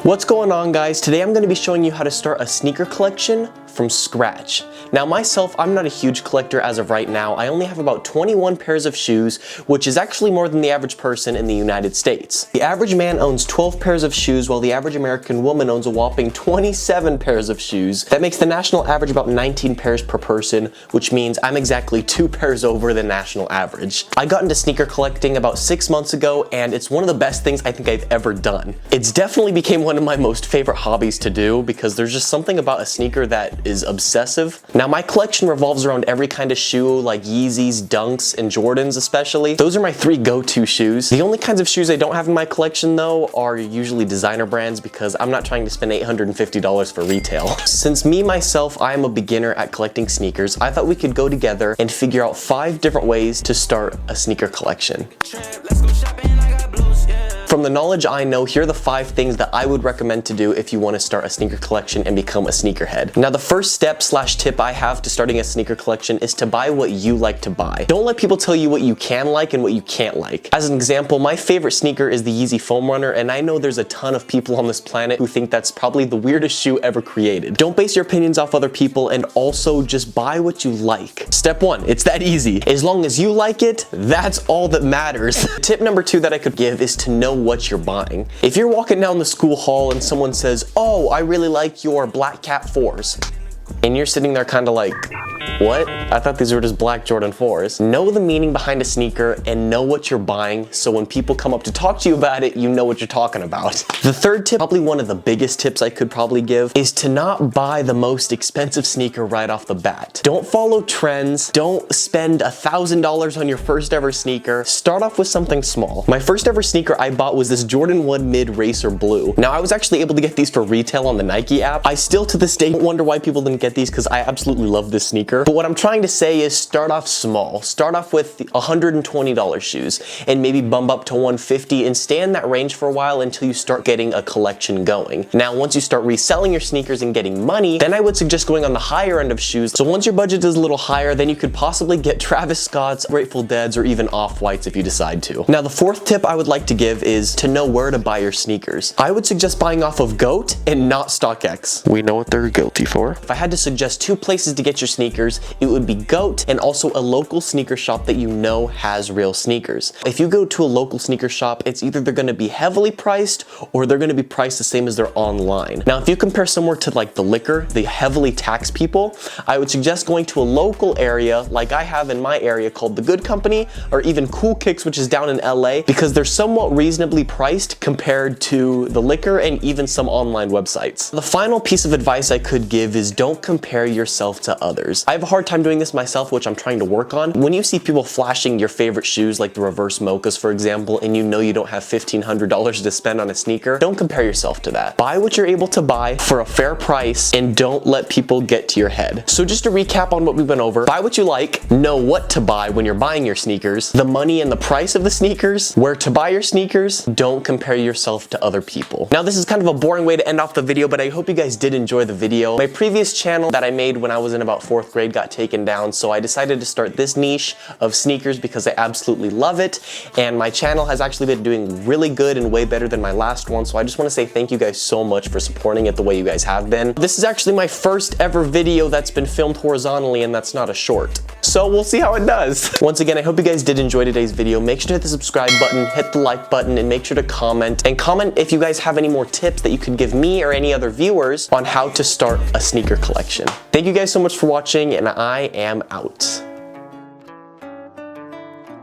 What's going on, guys? Today I'm going to be showing you how to start a sneaker collection from scratch. Now myself, I'm not a huge collector as of right now. I only have about 21 pairs of shoes, which is actually more than the average person in the United States. The average man owns 12 pairs of shoes, while the average American woman owns a whopping 27 pairs of shoes. That makes the national average about 19 pairs per person, which means I'm exactly 2 pairs over the national average. I got into sneaker collecting about 6 months ago, and it's one of the best things I think I've ever done. It's definitely became one of my most favorite hobbies to do because there's just something about a sneaker that is obsessive. Now my collection revolves around every kind of shoe, like Yeezys, Dunks, and Jordans especially. Those are my 3 go-to shoes. The only kinds of shoes I don't have in my collection though are usually designer brands because I'm not trying to spend $850 for retail. Since myself, I am a beginner at collecting sneakers, I thought we could go together and figure out 5 different ways to start a sneaker collection. From the knowledge I know, here are the 5 things that I would recommend to do if you want to start a sneaker collection and become a sneakerhead. Now the first step / tip I have to starting a sneaker collection is to buy what you like to buy. Don't let people tell you what you can like and what you can't like. As an example, my favorite sneaker is the Yeezy Foam Runner, and I know there's a ton of people on this planet who think that's probably the weirdest shoe ever created. Don't base your opinions off other people, and also just buy what you like. Step 1, it's that easy. As long as you like it, that's all that matters. Tip number 2 that I could give is to know what you're buying. If you're walking down the school hall and someone says, "Oh, I really like your Black Cat 4s," and you're sitting there kind of like, "What? I thought these were just black Jordan 4s." Know the meaning behind a sneaker and know what you're buying, so when people come up to talk to you about it, you know what you're talking about. The third tip, probably one of the biggest tips I could probably give, is to not buy the most expensive sneaker right off the bat. Don't follow trends. Don't spend $1,000 on your first ever sneaker. Start off with something small. My first ever sneaker I bought was this Jordan 1 Mid Racer Blue. Now I was actually able to get these for retail on the Nike app. I still to this day wonder why people didn't get these because I absolutely love this sneaker. But what I'm trying to say is start off small. Start off with $120 shoes and maybe bump up to $150 and stay in that range for a while until you start getting a collection going. Now, once you start reselling your sneakers and getting money, then I would suggest going on the higher end of shoes. So once your budget is a little higher, then you could possibly get Travis Scott's, Grateful Dead's, or even Off-Whites if you decide to. Now, the fourth tip I would like to give is to know where to buy your sneakers. I would suggest buying off of GOAT and not StockX. We know what they're guilty for. If I had to suggest 2 places to get your sneakers, it would be GOAT and also a local sneaker shop that you know has real sneakers. If you go to a local sneaker shop, it's either they're going to be heavily priced or they're going to be priced the same as they're online. Now, if you compare somewhere to like the liquor, they heavily tax people, I would suggest going to a local area like I have in my area called The Good Company or even Cool Kicks, which is down in LA, because they're somewhat reasonably priced compared to the liquor and even some online websites. The final piece of advice I could give is don't compare yourself to others. I have a hard time doing this myself, which I'm trying to work on. When you see people flashing your favorite shoes like the reverse mochas, for example, and you know you don't have $1,500 to spend on a sneaker, don't compare yourself to that. Buy what you're able to buy for a fair price and don't let people get to your head. So just to recap on what we went over, buy what you like, know what to buy when you're buying your sneakers, the money and the price of the sneakers, where to buy your sneakers, don't compare yourself to other people. Now this is kind of a boring way to end off the video, but I hope you guys did enjoy the video. My previous channel that I made when I was in about 4th grade got taken down, so I decided to start this niche of sneakers because I absolutely love it, and my channel has actually been doing really good and way better than my last one, so I just want to say thank you guys so much for supporting it the way you guys have been. This is actually my first ever video that's been filmed horizontally, and that's not a short. So we'll see how it does. Once again, I hope you guys did enjoy today's video. Make sure to hit the subscribe button, hit the like button, and make sure to comment. And comment if you guys have any more tips that you could give me or any other viewers on how to start a sneaker collection. Thank you guys so much for watching, and I am out.